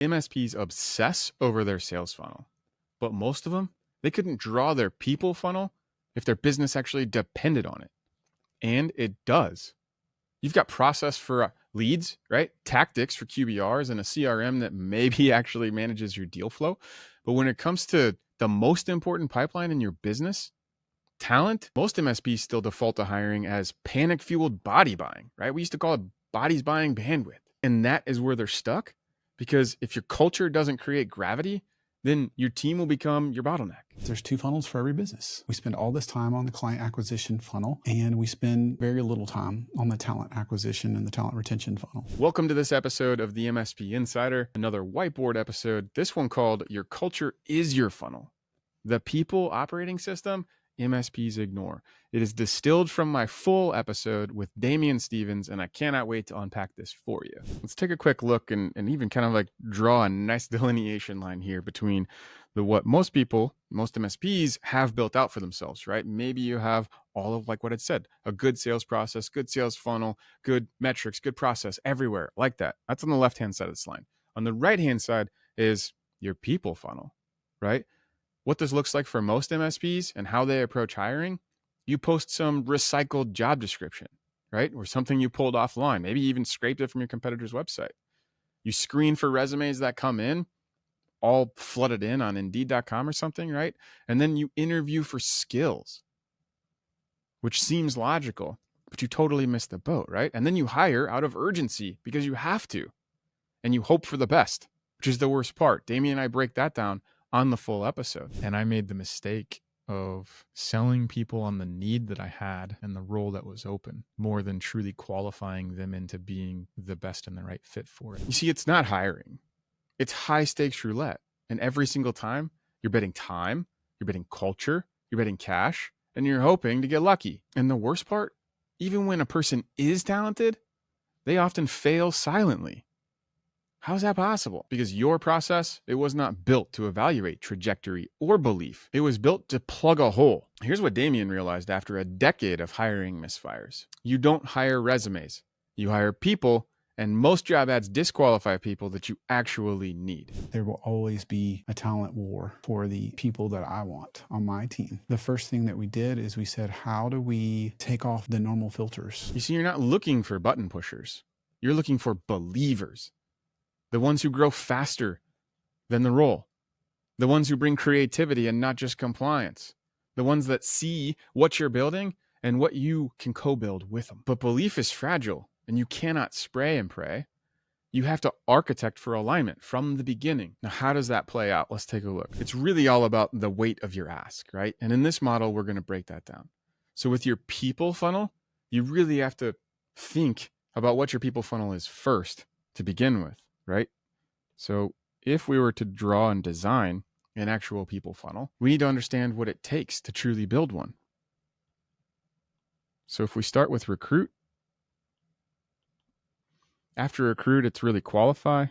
MSPs obsess over their sales funnel, but most of them, they couldn't draw their people funnel if their business actually depended on it. And it does. You've got process for leads, right? Tactics for QBRs and a CRM that maybe actually manages your deal flow. But when it comes to the most important pipeline in your business, talent, most MSPs still default to hiring as panic-fueled body buying, right? We used to call it bodies buying bandwidth. And that is where they're stuck, because if your culture doesn't create gravity, then your team will become your bottleneck. There's two funnels for every business. We spend all this time on the client acquisition funnel, and we spend very little time on the talent acquisition and the talent retention funnel. Welcome to this episode of the MSP Insider, another whiteboard episode, this one called Your Culture is Your Funnel. The people operating system MSPs ignore. It is distilled from my full episode with Damien Stevens, and I cannot wait to unpack this for you. Let's take a quick look and even kind of like draw a nice delineation line here between what most people, most MSPs have built out for themselves, right? Maybe you have all of like what it said, a good sales process, good sales funnel, good metrics, good process everywhere like that. That's on the left-hand side of this line. On the right-hand side is your people funnel, right? What this looks like for most MSPs and how they approach hiring, you post some recycled job description, right? Or something you pulled offline, maybe even scraped it from your competitor's website. You screen for resumes that come in, all flooded in on Indeed.com or something, right? And then you interview for skills, which seems logical, but you totally missed the boat, right? And then you hire out of urgency because you have to, and you hope for the best, which is the worst part. Damien and I break that down on the full episode. And I made the mistake of selling people on the need that I had and the role that was open more than truly qualifying them into being the best and the right fit for it. You see, it's not hiring. It's high stakes roulette. And every single time you're betting time, you're betting culture, you're betting cash, and you're hoping to get lucky. And the worst part, even when a person is talented, they often fail silently. How is that possible? Because your process, it was not built to evaluate trajectory or belief. It was built to plug a hole. Here's what Damien realized after a decade of hiring misfires. You don't hire resumes. You hire people, and most job ads disqualify people that you actually need. There will always be a talent war for the people that I want on my team. The first thing that we did is we said, how do we take off the normal filters? You see, you're not looking for button pushers. You're looking for believers. The ones who grow faster than the role. The ones who bring creativity and not just compliance. The ones that see what you're building and what you can co-build with them. But belief is fragile, and you cannot spray and pray. You have to architect for alignment from the beginning. Now, how does that play out? Let's take a look. It's really all about the weight of your ask, right? And in this model, we're going to break that down. So with your people funnel, you really have to think about what your people funnel is first to begin with. Right? So if we were to draw and design an actual people funnel, we need to understand what it takes to truly build one. So if we start with recruit, after recruit, it's really qualify.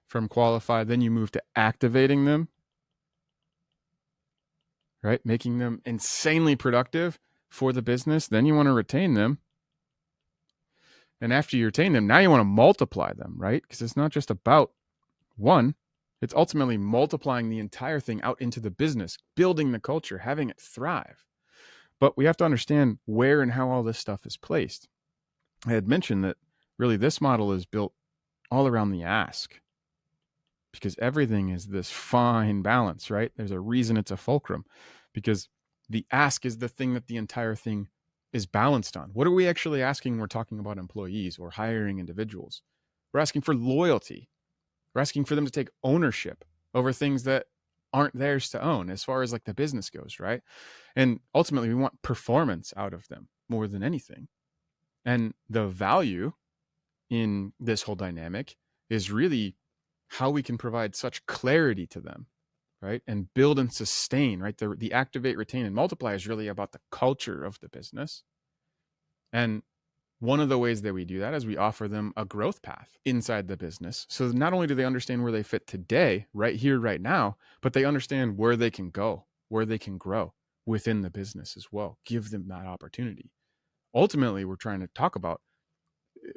From qualify, then you move to activating them, right? Making them insanely productive for the business. Then you want to retain them. And after you retain them, now you want to multiply them, right? Because it's not just about one. It's ultimately multiplying the entire thing out into the business, building the culture, having it thrive. But we have to understand where and how all this stuff is placed. I had mentioned that really this model is built all around the ask, because everything is this fine balance, right? There's a reason it's a fulcrum, because the ask is the thing that the entire thing is balanced on. What are we actually asking when we're talking about employees or hiring individuals? We're asking for loyalty. We're asking for them to take ownership over things that aren't theirs to own as far as like the business goes, right? And ultimately, we want performance out of them more than anything. And the value in this whole dynamic is really how we can provide such clarity to them, right? And build and sustain, right? The activate, retain, and multiply is really about the culture of the business. And one of the ways that we do that is we offer them a growth path inside the business. So not only do they understand where they fit today, right here, right now, but they understand where they can go, where they can grow within the business as well. Give them that opportunity. Ultimately, we're trying to talk about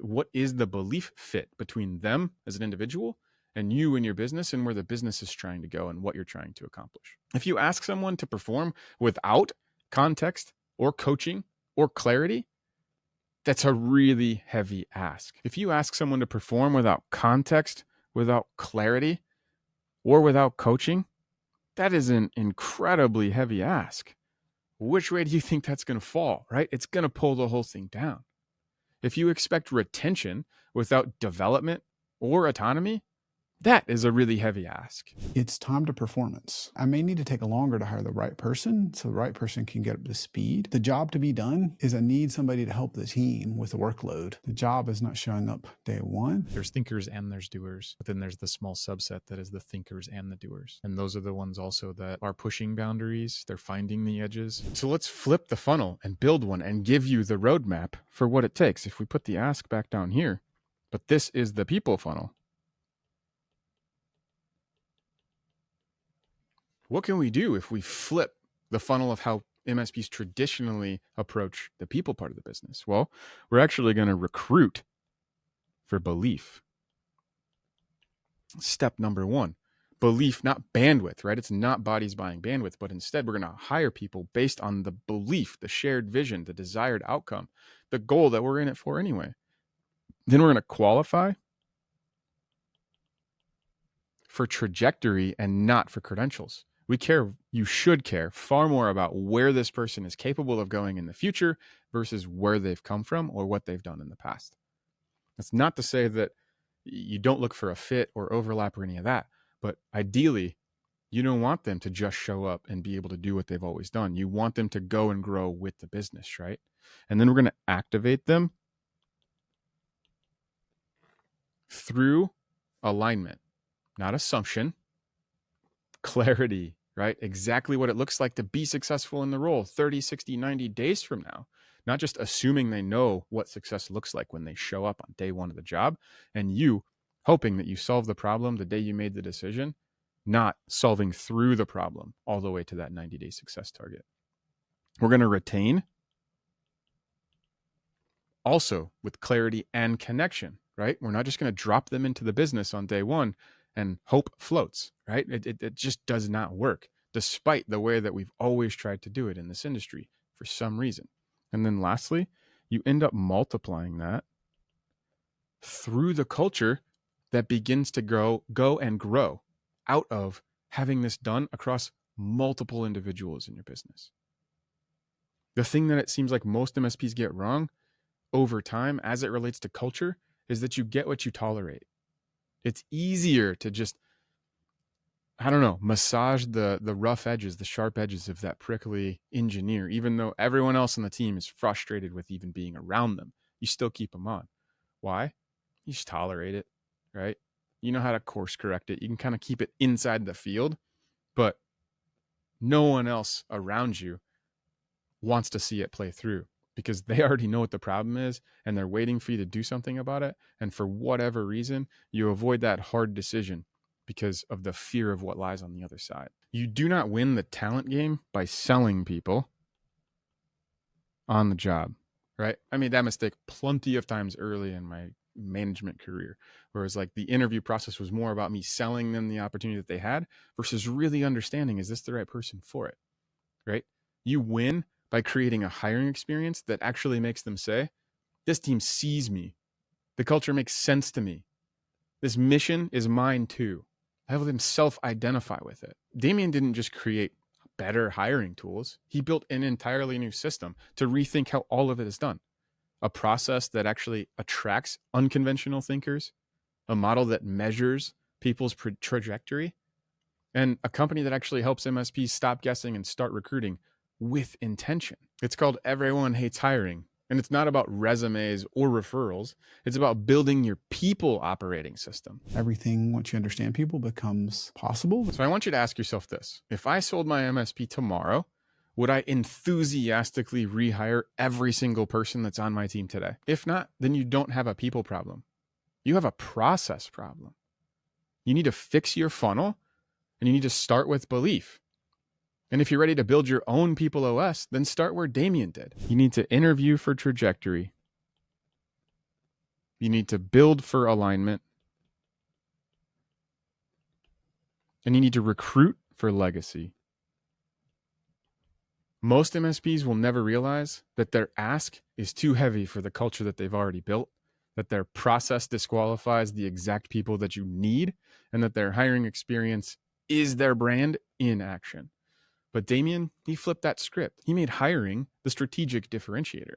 what is the belief fit between them as an individual and you and your business and where the business is trying to go and what you're trying to accomplish. If you ask someone to perform without context or coaching or clarity, that's a really heavy ask. If you ask someone to perform without context, without clarity, or without coaching, that is an incredibly heavy ask. Which way do you think that's going to fall, right? It's going to pull the whole thing down. If you expect retention without development or autonomy, that is a really heavy ask. It's time to performance. I may need to take longer to hire the right person so the right person can get up to speed. The job to be done is I need somebody to help the team with the workload. The job is not showing up day one. There's thinkers and there's doers, but then there's the small subset that is the thinkers and the doers. And those are the ones also that are pushing boundaries. They're finding the edges. So let's flip the funnel and build one and give you the roadmap for what it takes. If we put the ask back down here, but this is the people funnel. What can we do if we flip the funnel of how MSPs traditionally approach the people part of the business? Well, we're actually going to recruit for belief. Step number one, belief, not bandwidth, right? It's not bodies buying bandwidth, but instead we're going to hire people based on the belief, the shared vision, the desired outcome, the goal that we're in it for anyway. Then we're going to qualify for trajectory and not for credentials. You should care far more about where this person is capable of going in the future versus where they've come from or what they've done in the past. That's not to say that you don't look for a fit or overlap or any of that, but ideally, you don't want them to just show up and be able to do what they've always done. You want them to go and grow with the business, right? And then we're going to activate them through alignment, not assumption. Clarity, right? Exactly what it looks like to be successful in the role 30, 60, 90 days from now. Not just assuming they know what success looks like when they show up on day one of the job, and you hoping that you solve the problem the day you made the decision, not solving through the problem all the way to that 90-day success target. We're going to retain also with clarity and connection, right? We're not just going to drop them into the business on day one and hope floats, right? It just does not work, despite the way that we've always tried to do it in this industry for some reason. And then lastly, you end up multiplying that through the culture that begins to go and grow out of having this done across multiple individuals in your business. The thing that it seems like most MSPs get wrong over time as it relates to culture is that you get what you tolerate. It's easier to just, massage the rough edges, the sharp edges of that prickly engineer, even though everyone else on the team is frustrated with even being around them. You still keep them on. Why? You just tolerate it, right? You know how to course correct it. You can kind of keep it inside the field, but no one else around you wants to see it play through because they already know what the problem is and they're waiting for you to do something about it. And for whatever reason, you avoid that hard decision because of the fear of what lies on the other side. You do not win the talent game by selling people on the job, right? I made that mistake plenty of times early in my management career, whereas like the interview process was more about me selling them the opportunity that they had versus really understanding, is this the right person for it, right? You win by creating a hiring experience that actually makes them say, this team sees me. The culture makes sense to me. This mission is mine too. I have them self-identify with it. Damien didn't just create better hiring tools. He built an entirely new system to rethink how all of it is done. A process that actually attracts unconventional thinkers, a model that measures people's trajectory, and a company that actually helps MSPs stop guessing and start recruiting with intention. It's called Everyone Hates Hiring. And it's not about resumes or referrals. It's about building your people operating system. Everything, once you understand people, becomes possible. So I want you to ask yourself this. If I sold my MSP tomorrow, would I enthusiastically rehire every single person that's on my team today? If not, then you don't have a people problem. You have a process problem. You need to fix your funnel and you need to start with belief. And if you're ready to build your own people OS, then start where Damien did. You need to interview for trajectory. You need to build for alignment. And you need to recruit for legacy. Most MSPs will never realize that their ask is too heavy for the culture that they've already built, that their process disqualifies the exact people that you need, and that their hiring experience is their brand in action. But Damien, he flipped that script. He made hiring the strategic differentiator,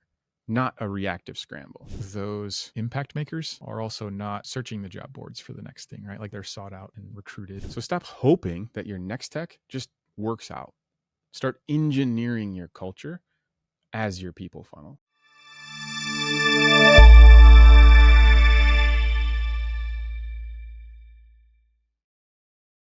not a reactive scramble. Those impact makers are also not searching the job boards for the next thing, right? Like they're sought out and recruited. So stop hoping that your next tech just works out. Start engineering your culture as your people funnel.